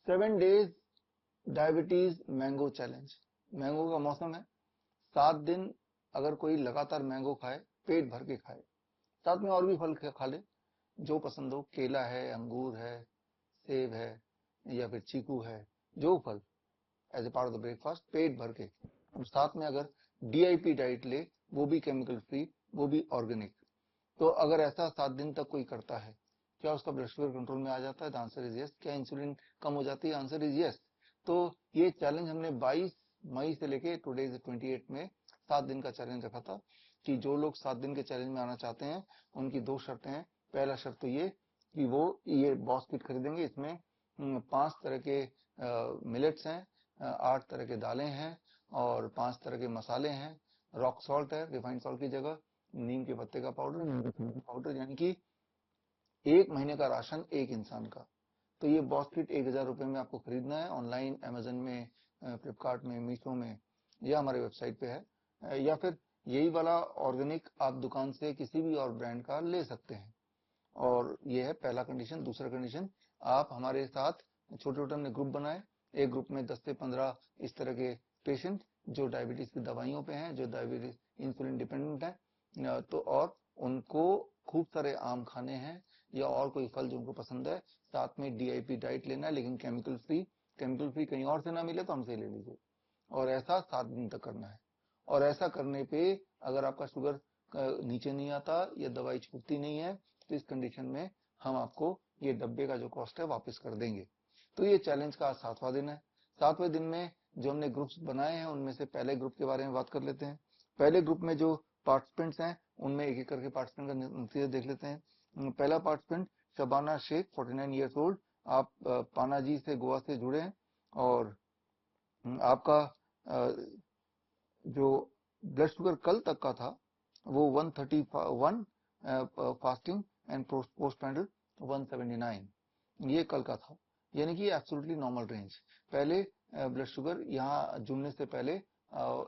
7 days diabetes mango challenge. Mango का मौसम है, 7 दिन अगर कोई लगातार मैंगो खाए, पेट भर के खाए, साथ में और भी फल खा ले जो पसंद हो, केला है, अंगूर है, सेब है या फिर चीकू है, जो फल as a part of the breakfast पेट भर के, और साथ में अगर डीआईपी डाइट ले, वो भी केमिकल फ्री, वो भी ऑर्गेनिक। तो अगर ऐसा 7 दिन तक कोई करता है, क्या उसका ब्लड शुगर कंट्रोल में आ जाता है? The answer is yes. क्या इंसुलिन कम हो जाती है? Answer is yes. तो ये चैलेंज हमने 22 मई से लेके टुडे 28 में 7 दिन का चैलेंज रखा था कि जो लोग 7 दिन के चैलेंज में आना चाहते हैं उनकी 2 शर्तें हैं। पहला शर्त तो ये कि वो ये बॉस किट खरीदेंगे, इसमें 5 तरह के मिलेट्स हैं, 8 तरह के दालें हैं और 5 तरह के मसाले हैं, रॉक सॉल्ट है रिफाइंड सॉल्ट की जगह, नीम के पत्ते का पाउडर, यानी कि 1 महीने का राशन एक इंसान का। तो ये बॉस किट 1000 रुपए में आपको खरीदना है। ऑनलाइन अमेजन में, फ्लिपकार्ट में, मीशो में या हमारे वेबसाइट पे है, या फिर यही वाला ऑर्गेनिक आप दुकान से किसी भी और ब्रांड का ले सकते हैं। और ये है पहला कंडीशन। दूसरा कंडीशन, आप हमारे साथ छोटे छोटे हमने ग्रुप बनाए, एक ग्रुप में 10 से 15 इस तरह के पेशेंट जो डायबिटीज की दवाइयों पे हैं, जो डायबिटीज इंसुलिन डिपेंडेंट है, तो और उनको खूब सारे आम खाने हैं या और कोई फल जो उनको पसंद है, साथ में डीआईपी डाइट लेना है लेकिन केमिकल फ्री। केमिकल फ्री कहीं और से ना मिले तो हमसे ले लीजिए, और ऐसा 7 दिन तक करना है। और ऐसा करने पे अगर आपका शुगर नीचे नहीं आता या दवाई छूटती नहीं है, तो इस कंडीशन में हम आपको ये डब्बे का जो कॉस्ट है वापस कर देंगे। तो ये चैलेंज का 7वां दिन है। 7वें दिन में जो हमने ग्रुप्स बनाए हैं, उनमें से पहले ग्रुप के बारे में बात कर लेते हैं। पहले ग्रुप में जो पार्टिसिपेंट्स हैं, उनमें एक एक करके पार्टिसिपेंट का नतीजा देख लेते हैं। पहला participant Shabana Shaikh, 49 years old. आप पानाजी से, गोवा से जुड़े हैं और आपका जो ब्लड शुगर कल तक का था वो 131, फास्टिंग एंड पोस्ट पैंडल 179, ये कल का था, यानी कि एब्सोल्युटली नॉर्मल रेंज। पहले ब्लड शुगर यहाँ जुड़ने से पहले,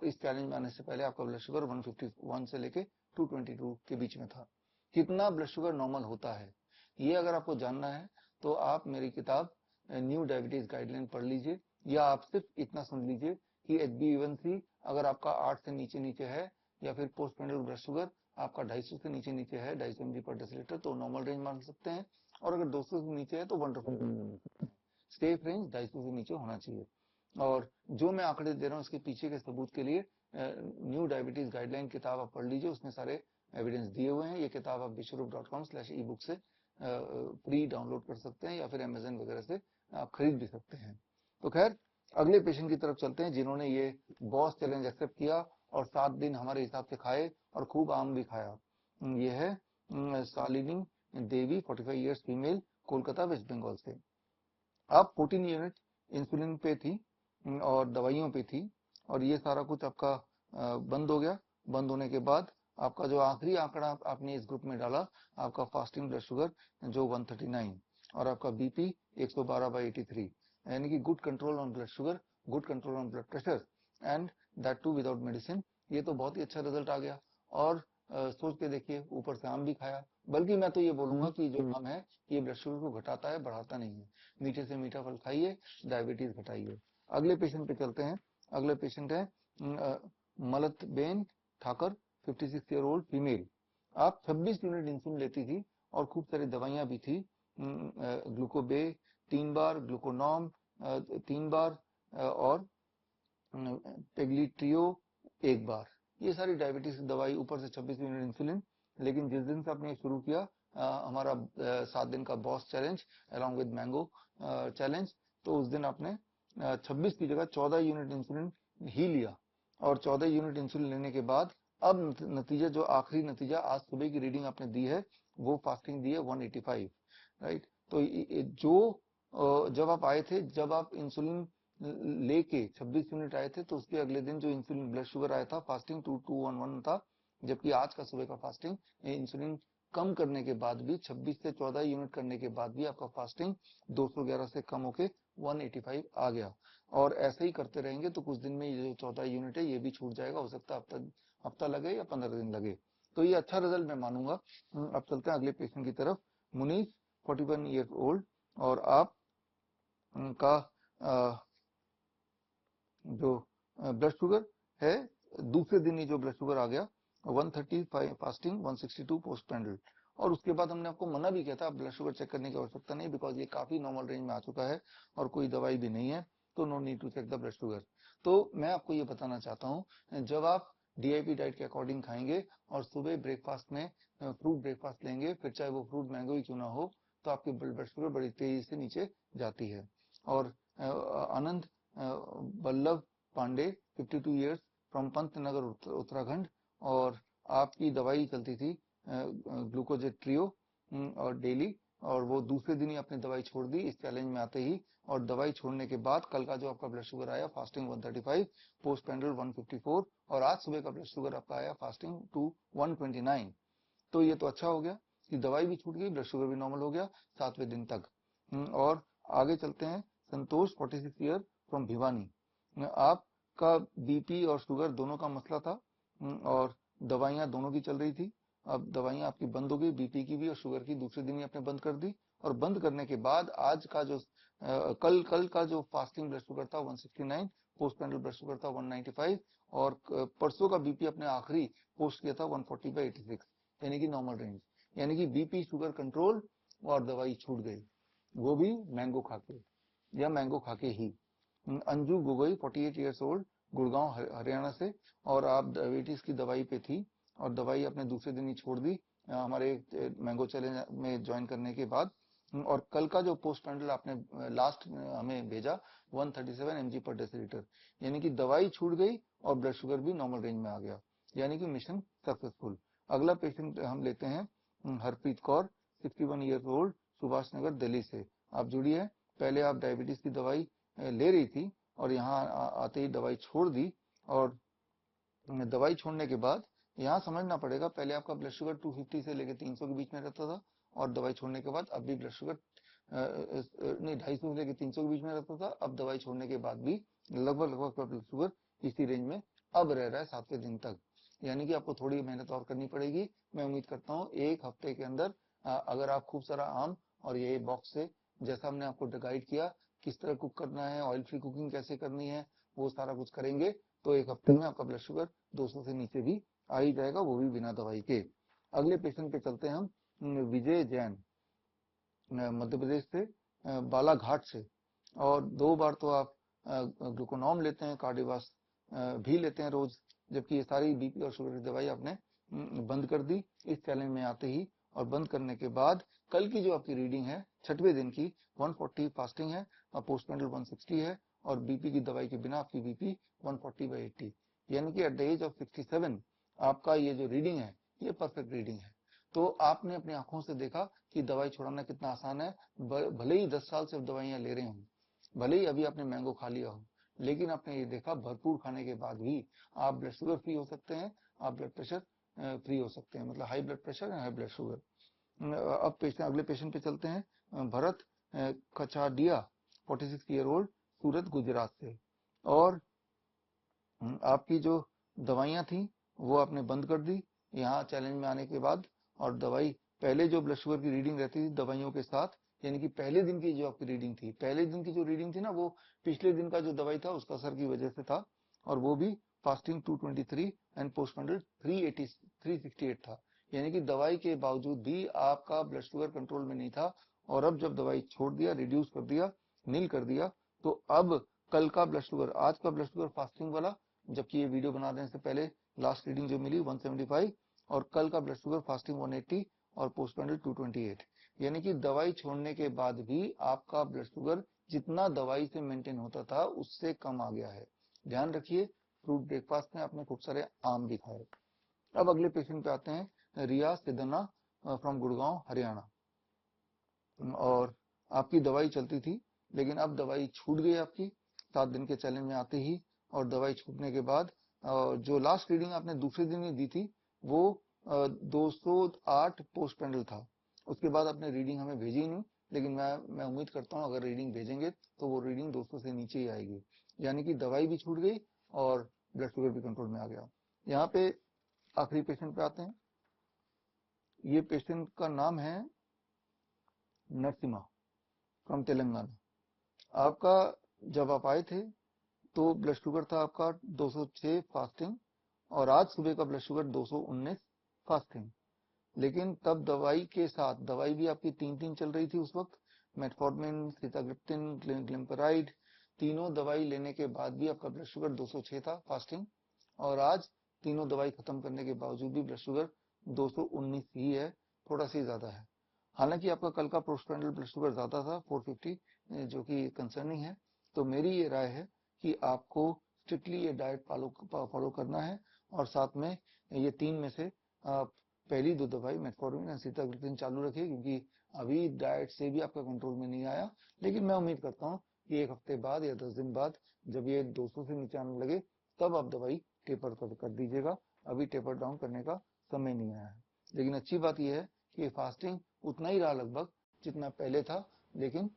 इस चैलेंज में आने से पहले आपका ब्लड शुगर 151 से लेके 222 के बीच में था। कितना ब्लड शुगर नॉर्मल होता है, ये अगर आपको जानना है तो आप मेरी किताब न्यू डायबिटीज गाइडलाइन पढ़ लीजिए, या आप सिर्फ इतना सुन लीजिए कि HbA1c अगर आपका 8 से नीचे है, या फिर पोस्ट पेंडल ब्लड शुगर आपका 250 से नीचे है, 250 mg पर डेसीलीटर, तो नॉर्मल रेंज मान सकते हैं। और अगर 200 से नीचे है तो वंडरफुल, सेफ रेंज 250 से नीचे होना चाहिए। और जो मैं आंकड़े दे रहा हूँ इसके पीछे के सबूत के लिए न्यू डायबिटीज गाइडलाइन किताब आप पढ़ लीजिए, उसमें सारे एविडेंस दिए हुए हैं। ये किताब आप विश्वरूप.com/ebook से फ्री डाउनलोड कर सकते हैं या फिर अमेजन वगैरह से आप खरीद भी सकते हैं। तो खैर, अगले पेशेंट की तरफ चलते हैं जिन्होंने ये बॉस चैलेंज एक्सेप्ट किया और 7 दिन हमारे हिसाब से खाए और खूब आम भी खाया। ये है शालिनी देवी, 45 ईयर्स फीमेल, कोलकाता, वेस्ट बंगाल से। आप 14 यूनिट इंसुलिन पे थी और दवाइयों पे थी, और ये सारा कुछ आपका बंद हो गया। बंद होने के बाद आपका जो आखिरी आंकड़ा आपने इस ग्रुप में डाला, आपका फास्टिंग ब्लड शुगर जो 139 और आपका बीपी 112/83, यानी कि good control on blood sugar, good control on blood pressure, and that too without medicine. ये तो बहुत ही अच्छा रिजल्ट आ गया। और सोच के देखिए, ऊपर से आम भी खाया। बल्कि मैं तो ये बोलूंगा कि जो आम है ये ब्लड शुगर को घटाता है, बढ़ाता नहीं है। मीठे से मीठा फल खाइए, डायबिटीज घटाइए। अगले पेशेंट पे चलते हैं। अगले पेशेंट है मलतबेन ठाकर, 56 ईयर ओल्ड फीमेल। आप 26 यूनिट इंसुलिन लेती थी और खूब सारी दवाइयां भी थी, ग्लूकोबे 3 बार, ग्लूकोनॉम 3 बार, और पेग्लिट्रियो 1 बार। ये सारी डायबिटीज की दवाई, ऊपर से 26 यूनिट इंसुलिन। लेकिन जिस दिन से आपने शुरू किया हमारा 7 दिन का boss challenge along with mango challenge, तो उस दिन आपने 26 की जगह 14 यूनिट इंसुलिन ही लिया। और 14 यूनिट इंसुलिन लेने के बाद अब नतीजा, जो आखिरी नतीजा आज सुबह की रीडिंग आपने दी है, वो फास्टिंग दी है 185, राइट। तो जो जब आप आए थे, जब आप इंसुलिन लेके 26 यूनिट आए थे, तो उसके अगले दिन जो इंसुलिन ब्लड शुगर आया था फास्टिंग 2211 था, जबकि आज का सुबह का फास्टिंग इंसुलिन कम करने के बाद भी, 26 से 14 यूनिट करने के बाद भी आपका फास्टिंग 211 से कम होके 185 आ गया। और ऐसे ही करते रहेंगे तो कुछ दिन में ये जो 14 यूनिट है ये भी छूट जाएगा। हो सकता है हफ्ता लगे या 15 दिन लगे। तो ये अच्छा रिजल्ट मैं मानूंगा। अब चलते हैं अगले पेशेंट की तरफ। मुनीष, 41 ईयर्स ओल्ड, और आप का जो ब्लड शुगर है, दूसरे दिन ही जो ब्लड शुगर आ गया 135 फास्टिंग, 162 पोस्ट पैंडल। और उसके बाद हमने आपको मना भी किया था, ब्लड शुगर चेक करने की आवश्यकता नहीं, बिकॉज ये काफी नॉर्मल रेंज में आ चुका है और कोई दवाई भी नहीं है, तो no need to check the blood sugar. तो मैं आपको ये बताना चाहता हूँ, जब आप डीआईपी डाइट के अकॉर्डिंग खाएंगे और सुबह ब्रेकफास्ट में फ्रूट ब्रेकफास्ट लेंगे, फिर चाहे वो फ्रूट मैंगो ही क्यों ना हो, तो आपकी ब्लड शुगर बड़ी तेजी से नीचे जाती है। और आनंद वल्लभ पांडे 52 इयर्स फ्रॉम पंतनगर उत्तराखंड, और आपकी दवाई चलती थी ग्लूकोजेट ट्रियो और डेली, और वो दूसरे दिन ही अपनी दवाई छोड़ दी इस चैलेंज में आते ही। और दवाई छोड़ने के बाद कल का जो आपका ब्लड शुगर आया फास्टिंग 135, पोस्ट पैंडल 154, और आज सुबह का ब्लड शुगर आपका आया फास्टिंग टू 129। तो ये तो अच्छा हो गया कि दवाई भी छूट गई, ब्लड शुगर भी नॉर्मल हो गया 7वें दिन तक। और आगे चलते हैं। संतोष 46 ईयर फ्रॉम भिवानी, आपका बीपी और शुगर दोनों का मसला था, और दवाइयां दोनों की चल रही थी। अब दवाइयां आपकी बंद हो गई, बीपी की भी और शुगर की दूसरे दिन ही आपने बंद कर दी। और बंद करने के बाद आज का जो कल का जो फास्टिंग ब्लड शुगर था 169, पोस्ट पैंडल ब्लड शुगर था 195, और परसों का बीपी अपने आखिरी पोस्ट किया था 140/86, यानी कि नॉर्मल रेंज, यानी कि बीपी शुगर कंट्रोल और दवाई छूट गई, वो भी मैंगो खाके, या मैंगो खाके ही। अंजू गोगोई 48 ईयर्स ओल्ड, गुड़गांव हरियाणा से, और आप डायबिटीज की दवाई पे थी और दवाई आपने दूसरे दिन ही छोड़ दी हमारे मैंगो चैलेंज में ज्वाइन करने के बाद। और कल का जो पोस्ट पैंडल आपने लास्ट हमें भेजा 137 mg पर डेसीलीटर, यानी कि दवाई छूट गई और ब्लड शुगर भी नॉर्मल रेंज में आ गया, यानी कि मिशन सक्सेसफुल। अगला पेशेंट हम लेते हैं हरप्रीत कौर 61 ईयर्स ओल्ड, सुभाष नगर दिल्ली से। आप जुड़ी है, पहले आप डायबिटीज की दवाई ले रही थी और यहाँ आते ही दवाई छोड़ दी, और दवाई छोड़ने के बाद यहाँ समझना पड़ेगा, पहले आपका ब्लड शुगर 250 से लेकर 300 के बीच में रहता था, और दवाई छोड़ने के बाद अब भी ब्लड शुगर नहीं 250 से लेकर 300 के बीच में रहता था, अब दवाई छोड़ने के बाद भी लगभग ब्लड शुगर इसी रेंज में अब रह रहा है 7वें दिन तक, यानी कि आपको थोड़ी मेहनत और करनी पड़ेगी। मैं उम्मीद करता हूँ 1 हफ्ते के अंदर अगर आप खूब सारा आम और ये बॉक्स से, जैसा हमने आपको गाइड किया किस तरह कुक करना है, ऑयल फ्री कुकिंग कैसे करनी है, वो सारा कुछ करेंगे, तो 1 हफ्ते में आपका ब्लड शुगर 200 से नीचे भी आ ही जाएगा, वो भी बिना दवाई के। अगले पेशेंट पे चलते हैं हम। विजय जैन मध्य प्रदेश से, बालाघाट से, और 2 बार तो आप ग्लूकोनॉम लेते हैं, कार्डिवास भी लेते हैं रोज, जबकि ये सारी बीपी और शुगर की दवाई आपने बंद कर दी इस चैलेंज में आते ही। और बंद करने के बाद कल की जो आपकी रीडिंग है 6वें दिन की 140 फास्टिंग है और पोस्ट पैंडल 160 है, और बीपी की दवाई के बिना आपकी बीपी 140/80, यानी कि एट द एज ऑफ 67 आपका ये जो रीडिंग है ये परफेक्ट रीडिंग है। तो आपने अपनी आंखों से देखा कि दवाई छोड़ना कितना आसान है, भले ही 10 साल से दवाइयां ले रहे हो, भले ही अभी आपने मैंगो खा लिया हो, लेकिन आपने ये देखा भरपूर खाने के बाद भी आप ब्लड शुगर फ्री हो सकते हैं, आप ब्लड प्रेशर फ्री हो सकते हैं, मतलब high blood pressure and high blood sugar. अब अगले पेशेंट पे चलते हैं। भरत कचाडिया 46 ईयर ओल्ड, सूरत गुजरात से, और आपकी जो दवाइयां थी वो आपने बंद कर दी यहाँ चैलेंज में आने के बाद। और दवाई पहले जो ब्लड शुगर की रीडिंग रहती थी दवाइयों के साथ, यानी कि पहले दिन की जो आपकी रीडिंग थी, पहले दिन की जो रीडिंग थी ना, वो पिछले दिन का जो दवाई था उसका असर की वजह से था, और वो भी फास्टिंग 223 एंड पोस्ट पैंडल 368 था, यानी कि दवाई के बावजूद भी आपका ब्लड शुगर कंट्रोल में नहीं था। और अब जब दवाई छोड़ दिया, रिड्यूस कर दिया, नील कर दिया, तो अब कल का ब्लड शुगर, आज का ब्लड शुगर फास्टिंग वाला, जबकि ये वीडियो बना देने से पहले लास्ट रीडिंग जो मिली 175, और कल का ब्लड शुगर फास्टिंग 180 और पोस्ट पैंडल 228, यानी कि दवाई छोड़ने के बाद भी आपका ब्लड शुगर जितना दवाई से मेंटेन होता था उससे कम आ गया है। ध्यान रखिए, फ्रूट ब्रेकफास्ट में आपने खूब सारे आम भी खाए। अब अगले पेशेंट पे आते हैं। रिया सिद्धना फ्रॉम गुड़गांव हरियाणा, और आपकी दवाई चलती थी, लेकिन अब दवाई छूट गई आपकी 7 दिन के चैलेंज में आते ही। और दवाई छूटने के बाद जो लास्ट रीडिंग आपने दूसरे दिन ही दी थी वो 208 पोस्ट पैंडल था, उसके बाद आपने रीडिंग हमें भेजी नहीं, लेकिन मैं उम्मीद करता हूं अगर रीडिंग भेजेंगे तो वो रीडिंग 200 से नीचे ही आएगी, यानी कि दवाई भी छूट गई और ब्लड शुगर भी कंट्रोल में आ गया। यहाँ पे आखिरी पेशेंट पे आते हैं। ये पेशेंट का नाम है नरसिम्हा फ्रॉम तेलंगाना, आपका जब आप आए थे तो ब्लड शुगर था आपका 206 फास्टिंग, और आज सुबह का ब्लड शुगर 219 फास्टिंग। लेकिन तब दवाई के साथ, दवाई भी आपकी 3 चल रही थी उस वक्त, मेटफॉर्मिन, सीताग्लिप्टिन, ग्लिम्पराइड, तीनों दवाई लेने के बाद भी आपका ब्लड शुगर 206 था फास्टिंग, और आज तीनों दवाई खत्म करने के बावजूद भी ब्लड शुगर 219 ही है, थोड़ा सी ज्यादा है। हालांकि आपका कल का पोस्टप्रांडियल ब्लड शुगर ज्यादा था 450, जो कि कंसर्निंग है। तो मेरी ये राय है कि आपको स्ट्रिक्टली ये डाइट फॉलो करना है, और साथ में ये 3 में से आप पहली 2 दवाई मेटफॉर्मिन और सीताग्लिप्टिन चालू रखिए, क्योंकि अभी डाइट से भी आपका कंट्रोल में नहीं आया। लेकिन मैं उम्मीद करता हूँ कि 1 हफ्ते बाद या 10 दिन बाद जब ये 200 से नीचे आने लगे तब आप दवाई टेपर कर दीजिएगा। अभी टेपर डाउन करने का समय नहीं आया है। लेकिन अच्छी बात यह है कि फास्टिंग उतना ही रहा लगभग जितना पहले था, लेकिन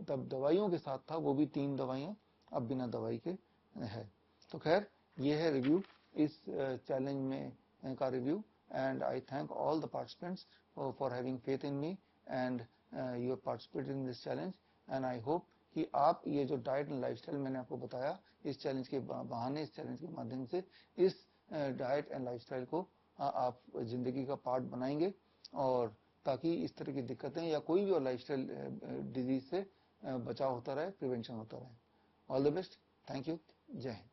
तब दवाइयों के साथ था, वो भी 3 दवाइयां, अब बिना दवाई के है। तो खैर, ये है रिव्यू इस चैलेंज में का review, and I thank all the participants for having faith in me, and you have participated in this challenge, and I hope कि आप ये जो डाइट एंड लाइफस्टाइल मैंने आपको बताया, इस चैलेंज के बहाने, इस चैलेंज के माध्यम से इस डाइट एंड लाइफस्टाइल को आप जिंदगी का पार्ट बनाएंगे, और ताकि इस तरह की दिक्कतें या कोई भी और लाइफस्टाइल डिजीज से बचाव होता रहे, प्रिवेंशन होता रहे। All the best, thank you, जय हिंद।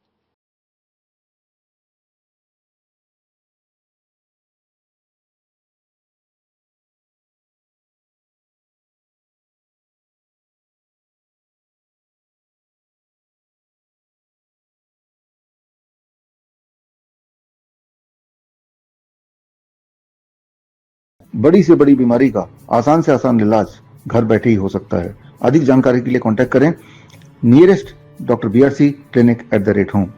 बड़ी से बड़ी बीमारी का आसान से आसान इलाज घर बैठे ही हो सकता है। अधिक जानकारी के लिए कांटेक्ट करें nearest doctor BRC clinic @home।